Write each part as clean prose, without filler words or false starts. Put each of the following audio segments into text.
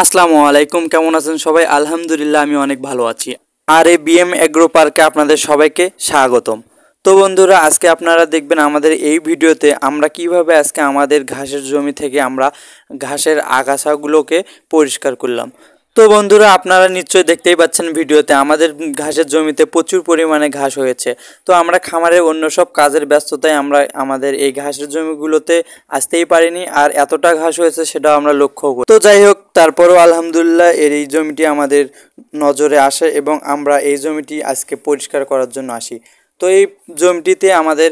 আসসালামু আলাইকুম, কেমন আছেন সবাই? আলহামদুলিল্লাহ আমি অনেক ভালো আছি। আর এই বিএম এগ্রো পার্কে আপনাদের সবাইকে স্বাগতম। তো বন্ধুরা, আজকে আপনারা দেখবেন আমাদের এই ভিডিওতে আমরা কিভাবে আজকে আমাদের ঘাসের জমি থেকে আমরা ঘাসের আগাছাগুলোকে পরিষ্কার করলাম। তো বন্ধুরা, আপনারা নিশ্চয়ই দেখতেই পাচ্ছেন ভিডিওতে আমাদের ঘাসের জমিতে প্রচুর পরিমাণে ঘাস হয়েছে। তো আমরা খামারের অন্য সব কাজের ব্যস্ততায় আমরা আমাদের এই ঘাসের জমিগুলোতে আসতেই পারিনি, আর এতটা ঘাস হয়েছে সেটাও আমরা লক্ষ্য করি। তো যাই হোক, তারপরও আলহামদুলিল্লাহ এই জমিটি আমাদের নজরে আসে এবং আমরা এই জমিটি আজকে পরিষ্কার করার জন্য আসি। তো এই জমিটিতে আমাদের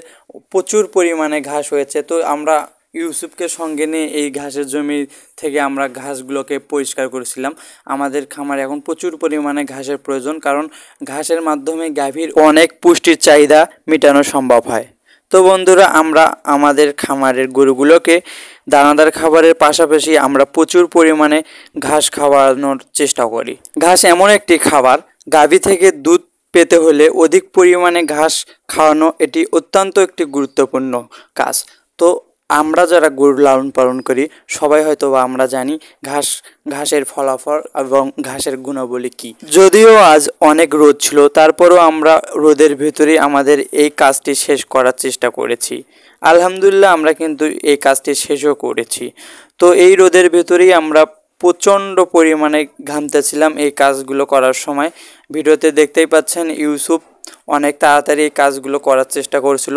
প্রচুর পরিমাণে ঘাস হয়েছে। তো আমরা ইউসুফকে সঙ্গে নিয়ে এই ঘাসের জমি থেকে আমরা ঘাসগুলোকে পরিষ্কার করেছিলাম। আমাদের খামারে এখন প্রচুর পরিমাণে ঘাসের প্রয়োজন, কারণ ঘাসের মাধ্যমে গাভীর অনেক পুষ্টির চাহিদা মেটানো সম্ভব হয়। তো বন্ধুরা, আমরা আমাদের খামারের গরুগুলোকে দানাদার খাবারের পাশাপাশি আমরা প্রচুর পরিমাণে ঘাস খাওয়ানোর চেষ্টা করি। ঘাস এমন একটি খাবার, গাভী থেকে দুধ পেতে হলে অধিক পরিমাণে ঘাস খাওয়ানো এটি অত্যন্ত একটি গুরুত্বপূর্ণ কাজ। তো আমরা যারা গরু লালন পালন করি সবাই হয়তো বা আমরা জানি ঘাসের ফলাফল এবং ঘাসের গুণাবলী কী। যদিও আজ অনেক রোদ ছিল, তারপরও আমরা রোদের ভেতরেই আমাদের এই কাজটি শেষ করার চেষ্টা করেছি। আলহামদুলিল্লাহ আমরা কিন্তু এই কাজটি শেষও করেছি। তো এই রোদের ভেতরেই আমরা প্রচণ্ড পরিমাণে ঘামতেছিলাম এই কাজগুলো করার সময়। ভিডিওতে দেখতেই পাচ্ছেন ইউসুফ অনেক তাড়াতাড়ি এই কাজগুলো করার চেষ্টা করছিল।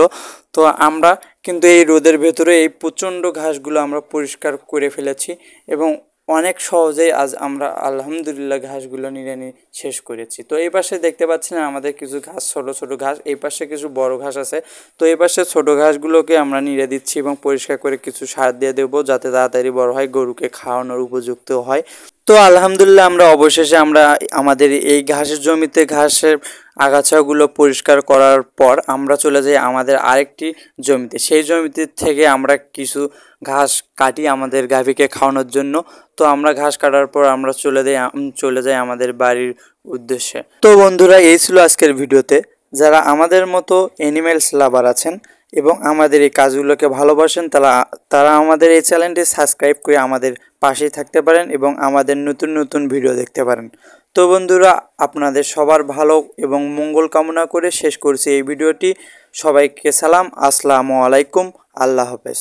তো আমরা কিন্তু এই রোদের ভেতরে এই প্রচণ্ড ঘাসগুলো আমরা পরিষ্কার করে ফেলেছি এবং অনেক সহজেই আজ আমরা আলহামদুলিল্লাহ ঘাসগুলো নিড়ানি শেষ করেছি। তো এই পাশে দেখতে পাচ্ছেন আমাদের কিছু ঘাস, ছোট ছোট ঘাস, এই পাশে কিছু বড় ঘাস আছে। তো এই পাশে ছোট ঘাসগুলোকে আমরা নিড়ে দিচ্ছি এবং পরিষ্কার করে কিছু সার দিয়ে দেবো, যাতে তাড়াতাড়ি বড় হয়, গরুকে খাওয়ানোর উপযুক্ত হয়। তো আলহামদুলিল্লাহ আমরা অবশেষে আমরা আমাদের এই ঘাসের জমিতে ঘাসের আগাছাগুলো পরিষ্কার করার পর আমরা চলে যাই আমাদের আরেকটি জমিতে। সেই জমিতে থেকে আমরা কিছু ঘাস কাটি আমাদের গাভীকে খাওয়ানোর জন্য। তো আমরা ঘাস কাটার পর আমরা চলে যাই আমাদের বাড়ির উদ্দেশ্যে। তো বন্ধুরা, এই ছিল আজকের ভিডিওতে। যারা আমাদের মতো অ্যানিমেলস লাভার আছেন এবং আমাদের এই কাজগুলোকে ভালোবাসেন, তারা আমাদের এই চ্যানেলটি সাবস্ক্রাইব করে আমাদের পাশেই থাকতে পারেন এবং আমাদের নতুন নতুন ভিডিও দেখতে পারেন। তো বন্ধুরা, আপনাদের সবার ভালো এবং মঙ্গল কামনা করে শেষ করছি এই ভিডিওটি। সবাইকে সালাম, আসসালামু আলাইকুম, আল্লাহ হাফেজ।